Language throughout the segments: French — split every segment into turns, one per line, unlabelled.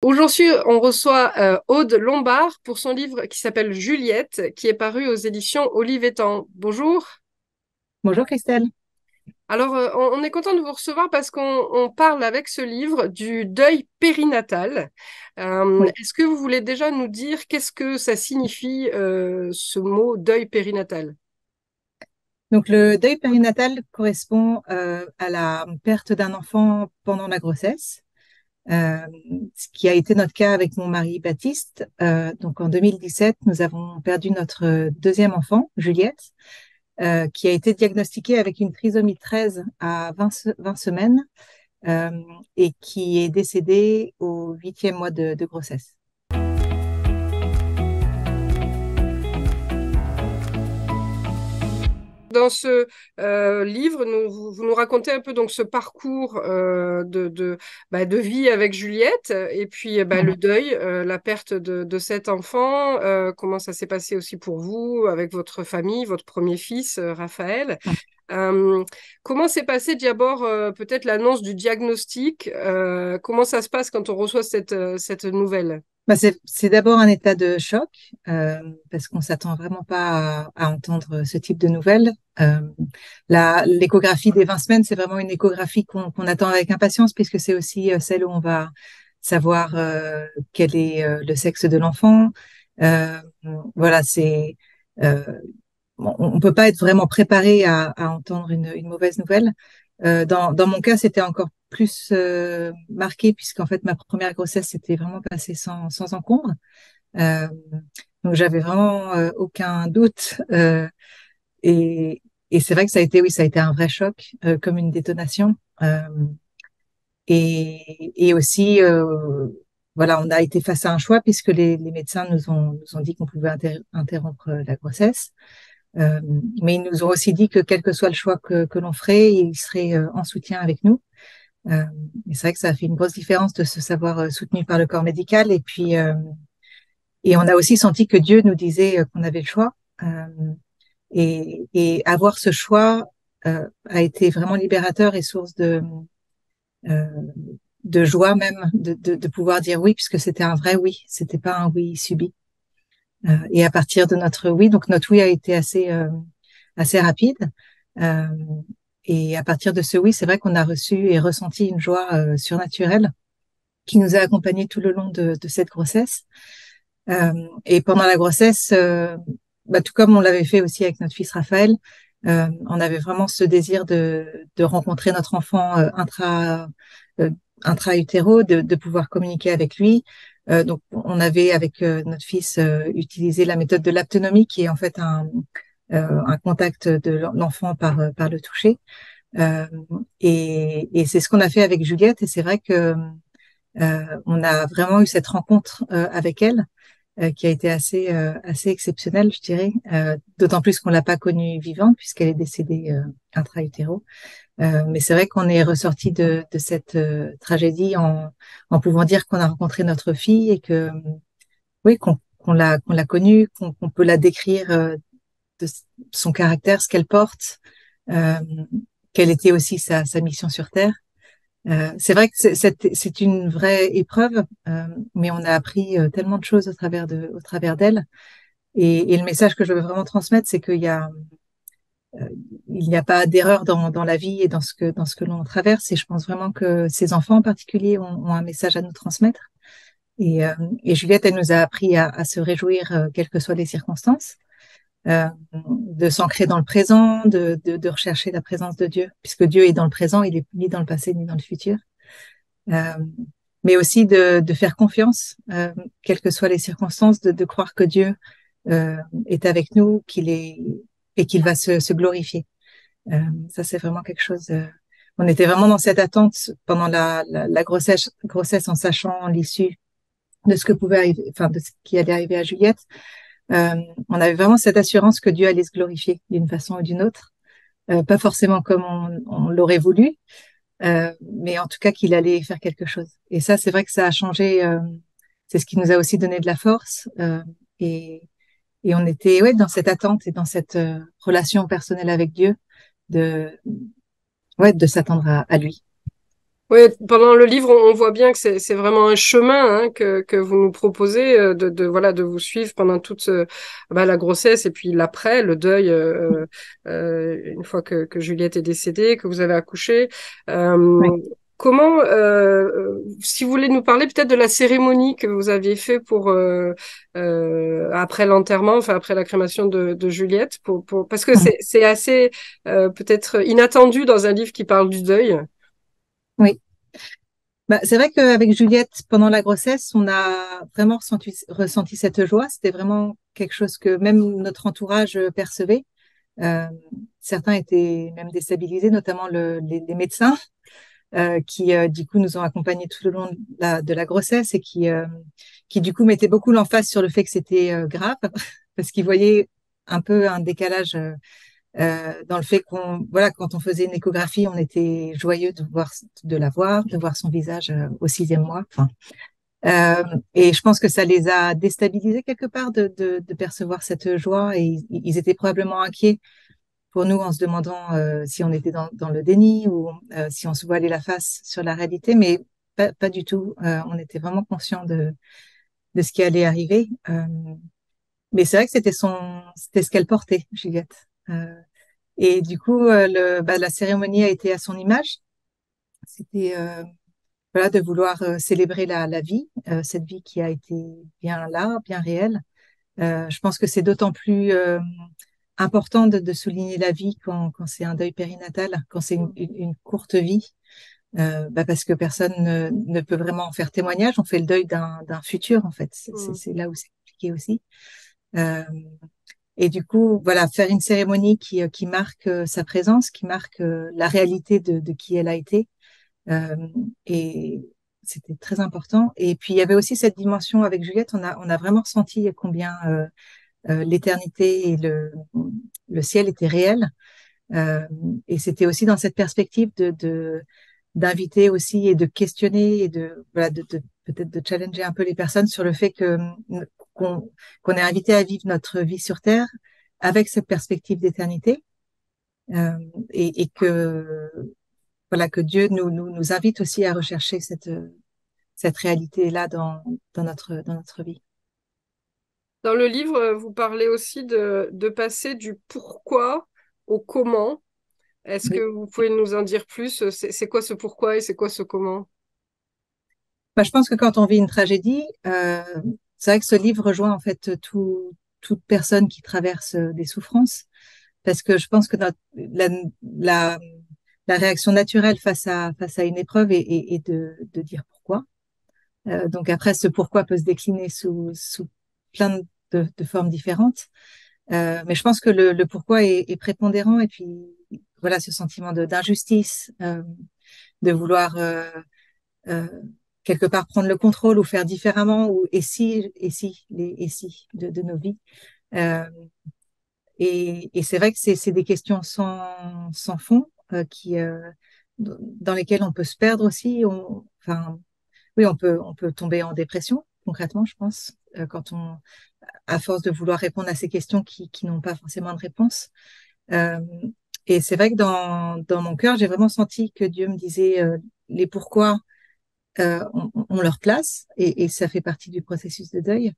Aujourd'hui, on reçoit Aude Lombard pour son livre qui s'appelle Juliette, qui est paru aux éditions Olivetan. Bonjour.
Bonjour Christelle.
Alors, on est content de vous recevoir parce qu'on parle avec ce livre du deuil périnatal.
Oui.
Est-ce que vous voulez déjà nous dire qu'est-ce que ça signifie, ce mot deuil périnatal?
Donc le deuil périnatal correspond à la perte d'un enfant pendant la grossesse, ce qui a été notre cas avec mon mari Baptiste. Donc en 2017, nous avons perdu notre deuxième enfant, Juliette, qui a été diagnostiquée avec une trisomie 13 à 20 semaines euh, et qui est décédée au huitième mois de grossesse.
Dans ce livre, vous nous racontez un peu donc ce parcours de vie avec Juliette et puis le
Mhm.
deuil, la perte de cet enfant, comment ça s'est passé aussi pour vous avec votre famille, votre premier fils, Raphaël. Euh, Comment s'est passé d'abord peut-être l'annonce du diagnostic? Comment ça se passe quand on reçoit cette nouvelle?
Bah, c'est d'abord un état de choc parce qu'on s'attend vraiment pas à entendre ce type de nouvelles. Euh, L'échographie des 20 semaines, c'est vraiment une échographie qu'on attend avec impatience puisque c'est aussi celle où on va savoir quel est le sexe de l'enfant. Euh, voilà, c'est euh, on peut pas être vraiment préparé à entendre une mauvaise nouvelle. Dans mon cas, c'était encore plus marqué puisqu'en fait ma première grossesse s'était vraiment passée sans encombre. Euh, donc j'avais vraiment aucun doute et, et c'est vrai que ça a été oui ça a été un vrai choc comme une détonation et aussi voilà on a été face à un choix puisque les médecins nous ont dit qu'on pouvait interrompre la grossesse. Euh, mais ils nous ont aussi dit que quel que soit le choix que l'on ferait, ils seraient en soutien avec nous. Euh, et c'est vrai que ça a fait une grosse différence de se savoir soutenu par le corps médical. Et on a aussi senti que Dieu nous disait qu'on avait le choix. Euh, et avoir ce choix a été vraiment libérateur et source euh, de joie même, de pouvoir dire oui, puisque c'était un vrai oui, c'était pas un oui subi. Et à partir de notre oui, donc notre oui a été assez rapide. Euh, et à partir de ce oui, c'est vrai qu'on a reçu et ressenti une joie surnaturelle qui nous a accompagnés tout le long de cette grossesse. Et pendant la grossesse, tout comme on l'avait fait aussi avec notre fils Raphaël, on avait vraiment ce désir de rencontrer notre enfant euh, intra-utéro, de pouvoir communiquer avec lui. Donc, on avait avec notre fils utilisé la méthode de l'aptonomie, qui est en fait un contact de l'enfant par le toucher. Euh, et c'est ce qu'on a fait avec Juliette. Et c'est vrai que on a vraiment eu cette rencontre avec elle qui a été assez exceptionnelle, je dirais. D'autant plus qu'on l'a pas connue vivante puisqu'elle est décédée intra-utéro. Mais c'est vrai qu'on est ressorti de cette tragédie en pouvant dire qu'on a rencontré notre fille et que oui qu'on l'a connue, qu'on peut la décrire de son caractère, ce qu'elle porte, euh, quelle était aussi sa mission sur Terre. C'est vrai que c'est une vraie épreuve, mais on a appris tellement de choses au travers d'elle. Et le message que je veux vraiment transmettre, c'est euh, il n'y a pas d'erreur dans la vie et dans ce que l'on traverse. Et je pense vraiment que ces enfants en particulier ont un message à nous transmettre. Et, euh, et Juliette, elle nous a appris à se réjouir, quelles que soient les circonstances, de s'ancrer dans le présent, de rechercher la présence de Dieu, puisque Dieu est dans le présent, il est ni dans le passé ni dans le futur. Euh, mais aussi de faire confiance, quelles que soient les circonstances, de croire que Dieu est avec nous, qu'il est et qu'il va se glorifier. Ça, c'est vraiment quelque chose. On était vraiment dans cette attente pendant la grossesse en sachant l'issue de ce que pouvait arriver, enfin de ce qui allait arriver à Juliette. Euh, on avait vraiment cette assurance que Dieu allait se glorifier d'une façon ou d'une autre, pas forcément comme on l'aurait voulu, mais en tout cas qu'il allait faire quelque chose. Et ça, c'est vrai que ça a changé. C'est ce qui nous a aussi donné de la force. Et, et on était ouais, dans cette attente et dans cette relation personnelle avec Dieu de, ouais, de s'attendre à lui.
Oui, pendant le livre, on voit bien que c'est vraiment un chemin hein, que vous nous proposez voilà de vous suivre pendant toute la grossesse et puis l'après, le deuil une fois que Juliette est décédée, que vous avez accouché.
Oui.
Euh, si vous voulez nous parler peut-être de la cérémonie que vous aviez fait pour après l'enterrement, enfin après la crémation de Juliette, parce que
Mm.
c'est assez peut-être inattendu dans un livre qui parle du deuil.
Oui. Bah, c'est vrai qu'avec Juliette, pendant la grossesse, on a vraiment ressenti cette joie. C'était vraiment quelque chose que même notre entourage percevait. Euh, Certains étaient même déstabilisés, notamment les médecins, qui du coup nous ont accompagnés tout au long de la grossesse et qui du coup mettaient beaucoup l'emphase sur le fait que c'était grave, parce qu'ils voyaient un peu un décalage dans le fait qu'on, voilà, quand on faisait une échographie, on était joyeux de la voir, de voir son visage au 6e mois. Enfin, et je pense que ça les a déstabilisés quelque part de percevoir cette joie et ils étaient probablement inquiets pour nous en se demandant si on était dans le déni ou si on se voilait la face sur la réalité, mais pas du tout. On était vraiment conscients de ce qui allait arriver. Mais c'est vrai que c'était ce qu'elle portait, Juliette. Et du coup, la cérémonie a été à son image. C'était voilà, de vouloir célébrer la vie, cette vie qui a été bien là, bien réelle. Je pense que c'est d'autant plus important de souligner la vie quand c'est un deuil périnatal, quand c'est une courte vie, parce que personne ne peut vraiment en faire témoignage. On fait le deuil d'un futur, en fait.
Mm.
C'est là où c'est compliqué aussi. Euh, et du coup, voilà, faire une cérémonie qui marque sa présence, qui marque la réalité de qui elle a été. Euh, et c'était très important. Et puis, il y avait aussi cette dimension avec Juliette, on a vraiment ressenti combien l'éternité et le ciel étaient réels. Euh, et c'était aussi dans cette perspective d'inviter aussi et de questionner et voilà, peut-être de challenger un peu les personnes sur le fait qu'on, qu'on est invité à vivre notre vie sur Terre avec cette perspective d'éternité, euh, et que, voilà, que Dieu nous invite aussi à rechercher cette réalité-là dans notre vie.
Dans le livre, vous parlez aussi de passer du pourquoi au comment. Est-ce que
Oui.
vous pouvez nous en dire plus? C'est quoi ce pourquoi et c'est quoi ce comment?
Bah, je pense que quand on vit une tragédie, c'est vrai que ce livre rejoint en fait toute personne qui traverse des souffrances, parce que je pense que la, la réaction naturelle face à une épreuve est de dire pourquoi. Donc après, ce pourquoi peut se décliner sous plein de formes différentes. Mais je pense que le pourquoi est prépondérant et puis voilà ce sentiment d'injustice, de vouloir euh, quelque part prendre le contrôle ou faire différemment ou et si de nos vies. Euh, et c'est vrai que c'est des questions sans fond dans lesquelles on peut se perdre aussi. Enfin, oui, on peut tomber en dépression concrètement, je pense, quand à force de vouloir répondre à ces questions qui n'ont pas forcément de réponse. Euh, et c'est vrai que dans mon cœur, j'ai vraiment senti que Dieu me disait les pourquoi ont leur place et ça fait partie du processus de deuil.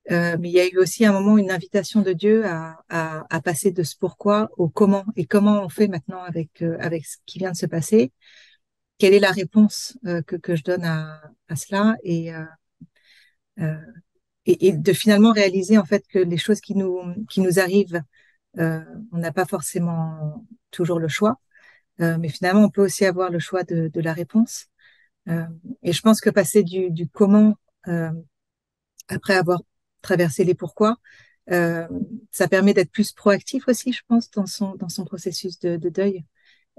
Mais il y a eu aussi un moment une invitation de Dieu à passer de ce pourquoi au comment et comment on fait maintenant avec ce qui vient de se passer. Quelle est la réponse que je donne à cela euh, et de finalement réaliser en fait que les choses qui nous arrivent, on n'a pas forcément toujours le choix, mais finalement on peut aussi avoir le choix de la réponse. Euh, et je pense que passer du comment euh, après avoir traversé les pourquoi, euh, ça permet d'être plus proactif aussi, je pense, dans son processus de deuil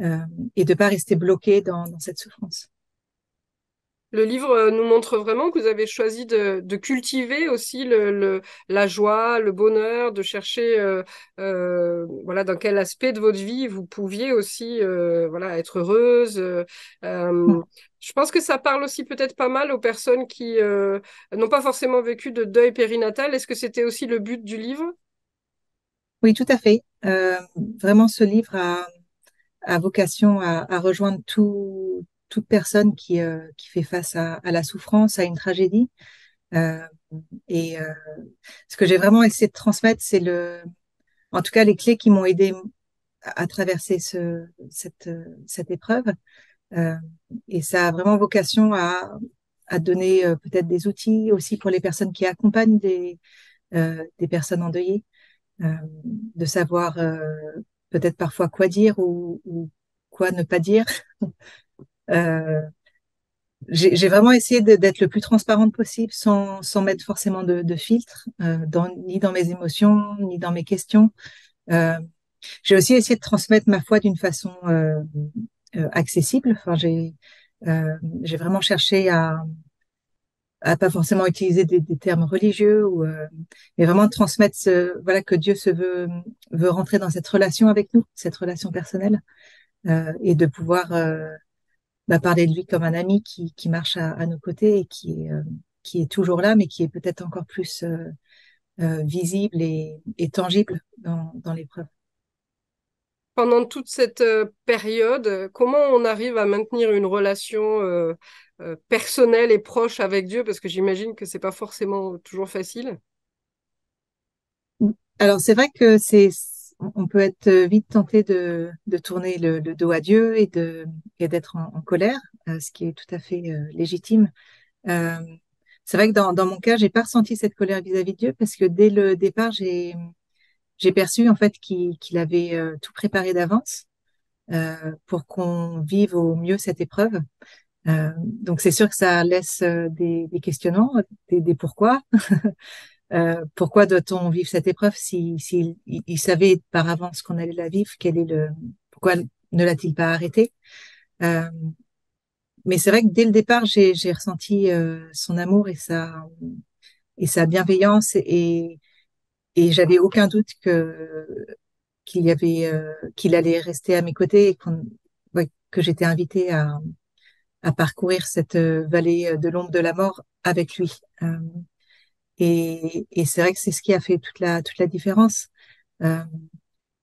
euh, et de pas rester bloqué dans cette souffrance.
Le livre nous montre vraiment que vous avez choisi de cultiver aussi la joie, le bonheur, de chercher voilà, dans quel aspect de votre vie vous pouviez aussi voilà, être heureuse. Euh, je pense que ça parle aussi peut-être pas mal aux personnes qui n'ont pas forcément vécu de deuil périnatal. Est-ce que c'était aussi le but du livre?
Oui, tout à fait. Vraiment, ce livre a vocation à rejoindre toute personne qui fait face à la souffrance, à une tragédie. Euh, et ce que j'ai vraiment essayé de transmettre, c'est en tout cas, les clés qui m'ont aidé à traverser cette épreuve. Euh, et ça a vraiment vocation à donner peut-être des outils aussi pour les personnes qui accompagnent des personnes endeuillées, euh, de savoir peut-être parfois quoi dire ou quoi ne pas dire. Euh, j'ai vraiment essayé d'être le plus transparente possible sans mettre forcément de filtre, ni dans mes émotions, ni dans mes questions. Euh, j'ai aussi essayé de transmettre ma foi d'une façon accessible. Enfin, j'ai vraiment cherché à pas forcément utiliser des termes religieux mais vraiment transmettre voilà que Dieu veut rentrer dans cette relation avec nous, cette relation personnelle, et de pouvoir parler de lui comme un ami qui marche à nos côtés et qui est toujours là, mais qui est peut-être encore plus visible et tangible dans l'épreuve.
Pendant toute cette période, comment on arrive à maintenir une relation personnelle et proche avec Dieu? Parce que j'imagine que c'est pas forcément toujours facile.
Alors c'est vrai que on peut être vite tenté de tourner le dos à Dieu et d'être en colère, ce qui est tout à fait légitime. Euh, c'est vrai que dans mon cas, j'ai pas ressenti cette colère vis-à-vis de Dieu parce que dès le départ, j'ai perçu en fait qu'il avait tout préparé d'avance pour qu'on vive au mieux cette épreuve. Donc c'est sûr que ça laisse des questionnements, des pourquoi. Pourquoi doit-on vivre cette épreuve si il savait par avance qu'on allait la vivre, pourquoi ne l'a-t-il pas arrêté? Euh, mais c'est vrai que dès le départ, j'ai ressenti son amour et sa bienveillance et j'avais aucun doute qu'il allait rester à mes côtés et ouais, que j'étais invitée à parcourir cette vallée de l'ombre de la mort avec lui. Et c'est vrai que c'est ce qui a fait toute la différence. Euh,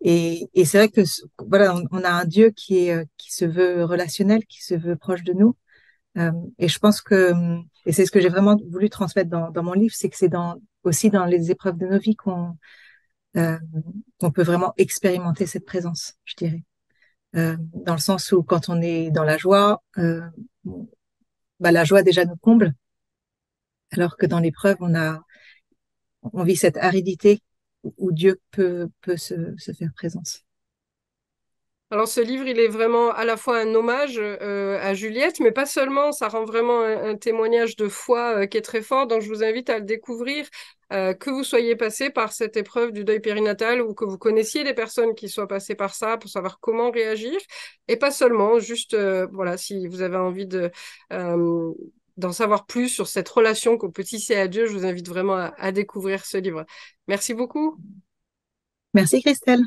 et c'est vrai que voilà, on a un Dieu qui se veut relationnel, qui se veut proche de nous. Et je pense et c'est ce que j'ai vraiment voulu transmettre dans mon livre, c'est que c'est aussi dans les épreuves de nos vies euh, qu'on peut vraiment expérimenter cette présence, je dirais. Dans le sens où quand on est dans la joie, la joie déjà nous comble, alors que dans l'épreuve, on vit cette aridité où Dieu peut se faire présence.
Alors ce livre, il est vraiment à la fois un hommage à Juliette, mais pas seulement, ça rend vraiment un témoignage de foi qui est très fort, donc je vous invite à le découvrir, que vous soyez passé par cette épreuve du deuil périnatal ou que vous connaissiez des personnes qui soient passées par ça pour savoir comment réagir, et pas seulement, juste voilà, si vous avez envie euh, d'en savoir plus sur cette relation qu'on peut tisser à Dieu, je vous invite vraiment à découvrir ce livre. Merci beaucoup.
Merci Christelle.